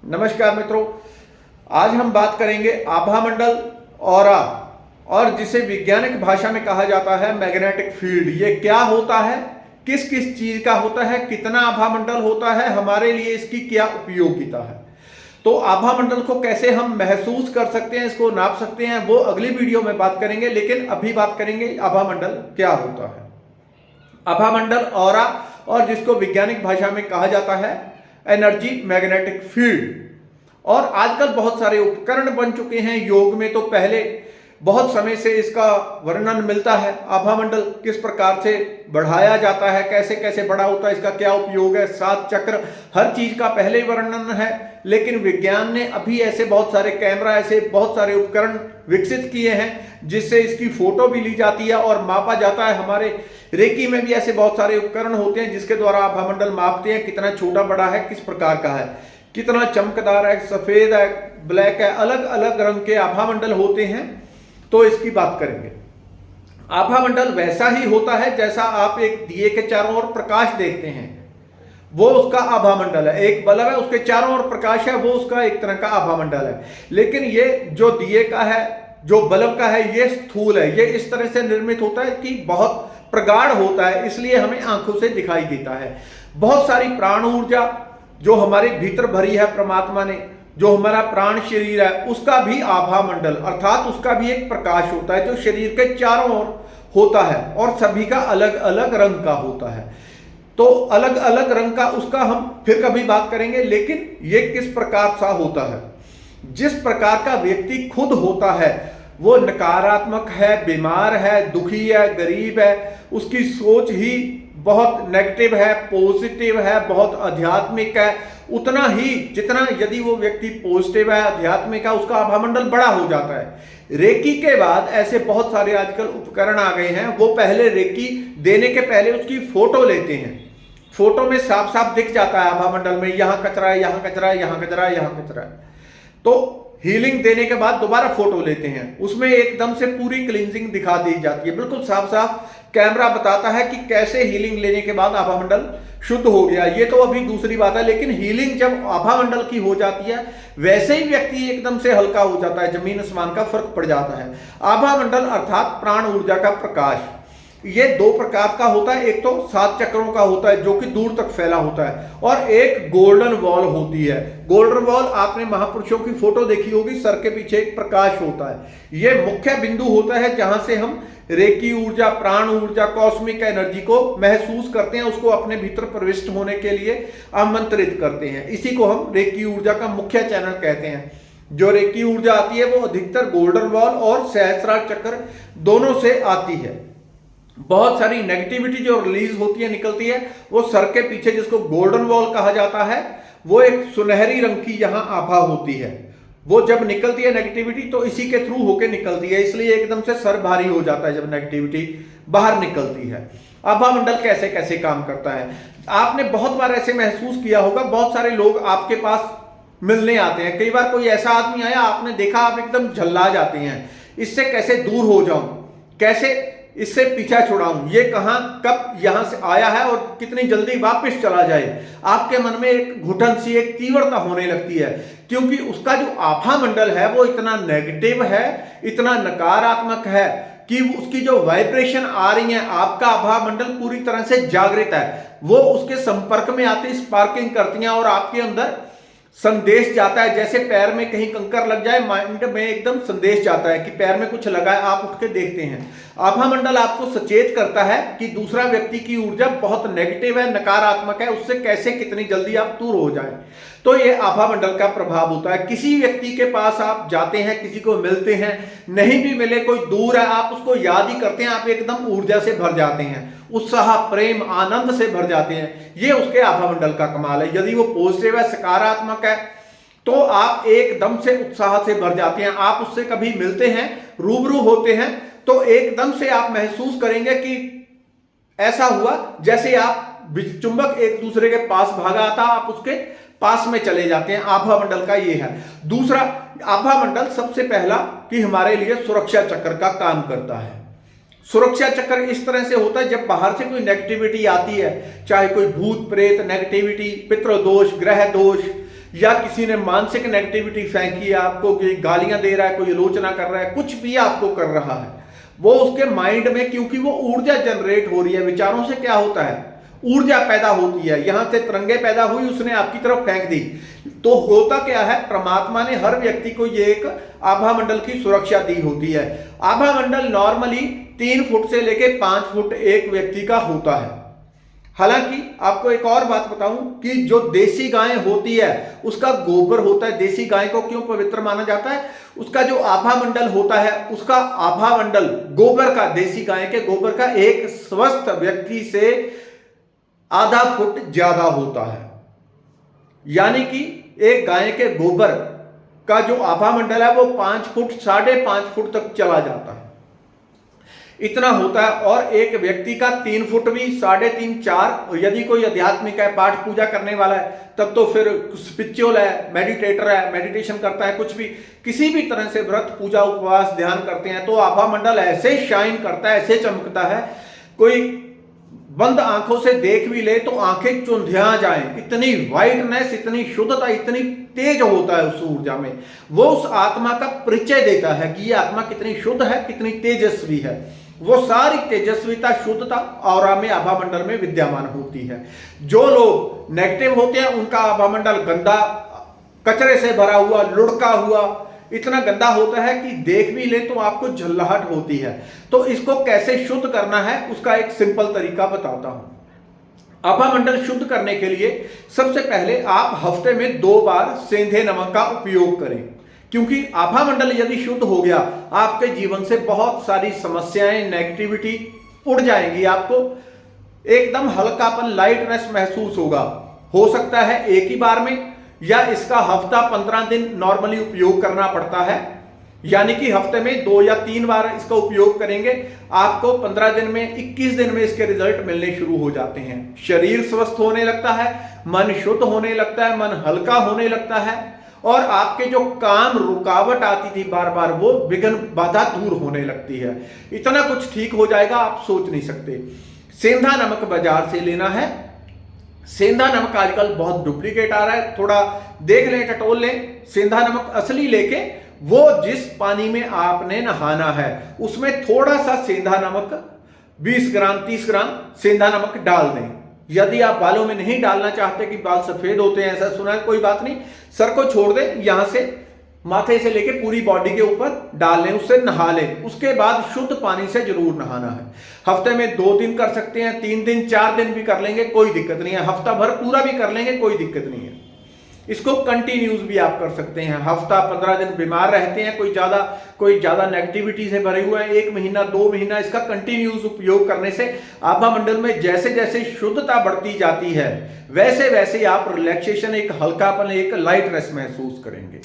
नमस्कार मित्रों, आज हम बात करेंगे आभा मंडल, ऑरा और जिसे वैज्ञानिक भाषा में कहा जाता है मैग्नेटिक फील्ड। ये क्या होता है, किस किस चीज का होता है, कितना आभा मंडल होता है, हमारे लिए इसकी क्या उपयोगिता है। तो आभा मंडल को कैसे हम महसूस कर सकते हैं, इसको नाप सकते हैं, वो अगली वीडियो में बात करेंगे। लेकिन अभी बात करेंगे आभा मंडल क्या होता है। आभा मंडल, ऑरा और जिसको वैज्ञानिक भाषा में कहा जाता है एनर्जी मैग्नेटिक फील्ड। और आजकल बहुत सारे उपकरण बन चुके हैं योग में। तो पहले बहुत समय से इसका वर्णन मिलता है, आभा मंडल किस प्रकार से बढ़ाया जाता है, कैसे कैसे बड़ा होता है, इसका क्या उपयोग है, 7 चक्र, हर चीज का पहले ही वर्णन है। लेकिन विज्ञान ने अभी ऐसे बहुत सारे कैमरा, ऐसे बहुत सारे उपकरण विकसित किए हैं जिससे इसकी फोटो भी ली जाती है और मापा जाता है। हमारे रेकी में भी ऐसे बहुत सारे उपकरण होते हैं जिसके द्वारा आभा मंडल मापते हैं, कितना छोटा बड़ा है, किस प्रकार का है, कितना चमकदार है, सफेद है, ब्लैक है, अलग अलग रंग के आभा मंडल होते हैं। तो इसकी बात करेंगे। आभा मंडल वैसा ही होता है जैसा आप एक दिए के चारों ओर प्रकाश देखते हैं, वो उसका आभा मंडल है। एक बल्ब है, उसके चारों ओर प्रकाश है, वो उसका एक तरह का आभा मंडल है। लेकिन ये जो दिए का है, जो बल्ब का है, ये स्थूल है। ये इस तरह से निर्मित होता है कि बहुत प्रगाढ़ होता है, इसलिए हमें आंखों से दिखाई देता है। बहुत सारी प्राण ऊर्जा जो हमारे भीतर भरी है परमात्मा ने, जो हमारा प्राण शरीर है, उसका भी आभा मंडल अर्थात उसका भी एक प्रकाश होता है जो शरीर के चारों ओर होता है और सभी का अलग अलग रंग का होता है। तो अलग अलग रंग का उसका हम फिर कभी बात करेंगे। लेकिन ये किस प्रकार सा होता है, जिस प्रकार का व्यक्ति खुद होता है, वो नकारात्मक है, बीमार है, दुखी है, गरीब है, उसकी सोच ही बहुत नेगेटिव है, पॉजिटिव है, बहुत आध्यात्मिक है, उतना ही जितना यदि वो व्यक्ति पॉजिटिव है, आध्यात्मिक है, उसका आभा मंडल बड़ा हो जाता है। रेकी के बाद ऐसे बहुत सारे आजकल उपकरण आ गए हैं, वो पहले रेकी देने के पहले उसकी फोटो लेते हैं। फोटो में साफ साफ दिख जाता है आभा मंडल में, यहां कचरा है, यहां कचरा है, यहां कचरा है, यहां कचरा है। तो हीलिंग देने के बाद दोबारा फोटो लेते हैं, उसमें एकदम से पूरी क्लींजिंग दिखा दी जाती है, बिल्कुल साफ साफ कैमरा बताता है कि कैसे हीलिंग लेने के बाद आभा मंडल शुद्ध हो गया। ये तो अभी दूसरी बात है। लेकिन हीलिंग जब आभा मंडल की हो जाती है, वैसे ही व्यक्ति एकदम से हल्का हो जाता है, जमीन आसमान का फर्क पड़ जाता है। आभा मंडल अर्थात प्राण ऊर्जा का प्रकाश, ये 2 प्रकार का होता है। एक तो 7 चक्रों का होता है जो कि दूर तक फैला होता है, और एक गोल्डन वॉल होती है। गोल्डन वॉल आपने महापुरुषों की फोटो देखी होगी, सर के पीछे एक प्रकाश होता है। ये मुख्य बिंदु होता है जहां से हम रेकी ऊर्जा, प्राण ऊर्जा, कॉस्मिक एनर्जी को महसूस करते हैं, उसको अपने भीतर प्रविष्ट होने के लिए आमंत्रित करते हैं। इसी को हम रेकी ऊर्जा का मुख्य चैनल कहते हैं। जो रेकी ऊर्जा आती है वो अधिकतर गोल्डन वॉल और सहस्त्रार चक्र दोनों से आती है। बहुत सारी नेगेटिविटी जो रिलीज होती है, निकलती है, वो सर के पीछे, जिसको गोल्डन वॉल कहा जाता है, वो एक सुनहरी रंग की यहां आभा होती है। वो जब निकलती है नेगेटिविटी तो इसी के थ्रू होके निकलती है, इसलिए एकदम से सर भारी हो जाता है जब नेगेटिविटी बाहर निकलती है। आभा मंडल कैसे कैसे काम करता है, आपने बहुत बार ऐसे महसूस किया होगा। बहुत सारे लोग आपके पास मिलने आते हैं। कई बार कोई ऐसा आदमी आया, आपने देखा, आप एकदम झल्ला जाते हैं, इससे कैसे दूर हो जाऊं, कैसे इससे पीछा छुड़ाऊं, ये कहां कब यहां से आया है और कितनी जल्दी वापस चला जाए। आपके मन में एक घुटन सी, एक तीव्रता होने लगती है, क्योंकि उसका जो आभा मंडल है वो इतना नेगेटिव है, इतना नकारात्मक है कि उसकी जो वाइब्रेशन आ रही है, आपका आभा मंडल पूरी तरह से जागृत है। वो उसके संपर्क में आती, स्पार्किंग करती हैं और आपके अंदर संदेश जाता है। जैसे पैर में कहीं कंकर लग जाए, माइंड में एकदम संदेश जाता है कि पैर में कुछ लगा है, आप उठ के देखते हैं। आभा मंडल आपको सचेत करता है कि दूसरा व्यक्ति की ऊर्जा बहुत नेगेटिव है, नकारात्मक है, उससे कैसे कितनी जल्दी आप दूर हो जाएं। तो ये आभा मंडल का प्रभाव होता है। किसी व्यक्ति के पास आप जाते हैं, किसी को मिलते हैं, नहीं भी मिले, कोई दूर है, आप उसको याद ही करते हैं, आप एकदम ऊर्जा से भर जाते हैं, उत्साह, प्रेम, आनंद से भर जाते हैं। ये उसके आभा मंडल का कमाल है। यदि वो पॉजिटिव है, सकारात्मक है, तो आप एकदम से उत्साह से भर जाते हैं। आप उससे कभी मिलते हैं, रूबरू होते हैं, तो एकदम से आप महसूस करेंगे कि ऐसा हुआ जैसे आप चुंबक एक दूसरे के पास भागा आता, आप उसके पास में चले जाते हैं। आभा मंडल का ये है। दूसरा, आभा मंडल सबसे पहला कि हमारे लिए सुरक्षा चक्र का काम करता है। सुरक्षा चक्र इस तरह से होता है, जब बाहर से कोई नेगेटिविटी आती है, चाहे कोई भूत प्रेत नेगेटिविटी, पितृदोष, ग्रह दोष, या किसी ने मानसिक नेगेटिविटी फेंकी है आपको, कि गालियां दे रहा है, कोई आलोचना कर रहा है, कुछ भी आपको कर रहा है, वो उसके माइंड में, क्योंकि वो ऊर्जा जनरेट हो रही है, विचारों से क्या होता है, ऊर्जा पैदा होती है, यहां से तरंगे पैदा हुई, उसने आपकी तरफ फेंक दी। तो होता क्या है, परमात्मा ने हर व्यक्ति को ये एक आभा मंडल की सुरक्षा दी होती है। आभा मंडल नॉर्मली 3 फुट से लेके 5 फुट एक व्यक्ति का होता है। हालांकि आपको एक और बात बताऊं कि जो देसी गाय होती है उसका गोबर होता है, देसी गाय को क्यों पवित्र माना जाता है, उसका जो आभा मंडल होता है, उसका आभा मंडल गोबर का, देसी गाय के गोबर का एक स्वस्थ व्यक्ति से आधा फुट ज्यादा होता है। यानी कि एक गाय के गोबर का जो आभा मंडल है वो 5 फुट 5.5 फुट तक चला जाता है, इतना होता है। और एक व्यक्ति का 3 फुट भी, 3.5 4, यदि कोई आध्यात्मिक है, पाठ पूजा करने वाला है, तब तो फिर स्पिरिचुअल है, मेडिटेटर है, मेडिटेशन करता है, कुछ भी किसी भी तरह से व्रत पूजा उपवास ध्यान करते हैं, तो आभा मंडल ऐसे शाइन करता है, ऐसे चमकता है, कोई बंद आंखों से देख भी ले तो आंखें चुंधिया जाएं, इतनी वाइटनेस, इतनी शुद्धता, इतनी तेज होता है उस ऊर्जा में। वो उस आत्मा का परिचय देता है कि ये आत्मा कितनी शुद्ध है, कितनी तेजस्वी है। वो सारी तेजस्विता, शुद्धता ऑरा में आभा मंडल में विद्यमान होती है। जो लोग नेगेटिव होते हैं उनका आभा मंडल गंदा, कचरे से भरा हुआ, लुढ़का हुआ, इतना गंदा होता है कि देख भी ले तो आपको झल्लाहट होती है। तो इसको कैसे शुद्ध करना है उसका एक सिंपल तरीका बताता हूं। आभा मंडल शुद्ध करने के लिए सबसे पहले आप हफ्ते में 2 बार सेंधे नमक का उपयोग करें, क्योंकि आभा मंडल यदि शुद्ध हो गया, आपके जीवन से बहुत सारी समस्याएं, नेगेटिविटी उड़ जाएंगी, आपको एकदम हल्कापन, लाइटनेस महसूस होगा। हो सकता है एक ही बार में, या इसका हफ्ता 15 दिन नॉर्मली उपयोग करना पड़ता है, यानी कि हफ्ते में 2 या 3 बार इसका उपयोग करेंगे, आपको 15 दिन में, 21 दिन में इसके रिजल्ट मिलने शुरू हो जाते हैं। शरीर स्वस्थ होने लगता है, मन शुद्ध होने लगता है, मन हल्का होने लगता है, और आपके जो काम रुकावट आती थी बार बार, वो विघ्न बाधा दूर होने लगती है। इतना कुछ ठीक हो जाएगा आप सोच नहीं सकते। सेंधा नमक बाजार से लेना है। सेंधा नमक आजकल बहुत डुप्लीकेट आ रहा है, थोड़ा देख लें, टटोल लें। सेंधा नमक असली लेके वो जिस पानी में आपने नहाना है उसमें थोड़ा सा सेंधा नमक 20 ग्राम 30 ग्राम सेंधा नमक डाल दें। यदि आप बालों में नहीं डालना चाहते कि बाल सफेद होते हैं, ऐसा सुना है, कोई बात नहीं, सर को छोड़ दें, यहां से माथे से लेके पूरी बॉडी के ऊपर डाल लें, उससे नहा लें। उसके बाद शुद्ध पानी से जरूर नहाना है। हफ्ते में 2 दिन कर सकते हैं, 3 दिन 4 दिन भी कर लेंगे, कोई दिक्कत नहीं है। हफ्ता भर पूरा भी कर लेंगे, कोई दिक्कत नहीं है। इसको कंटिन्यूस भी आप कर सकते हैं। हफ्ता 15 दिन बीमार रहते हैं, कोई ज्यादा नेगेटिविटी से भरे हुए हैं, 1 महीना 2 महीना इसका कंटिन्यूस उपयोग करने से आभा मंडल में जैसे जैसे शुद्धता बढ़ती जाती है, वैसे वैसे आप रिलैक्सेशन, एक हल्कापन, एक लाइटनेस महसूस करेंगे।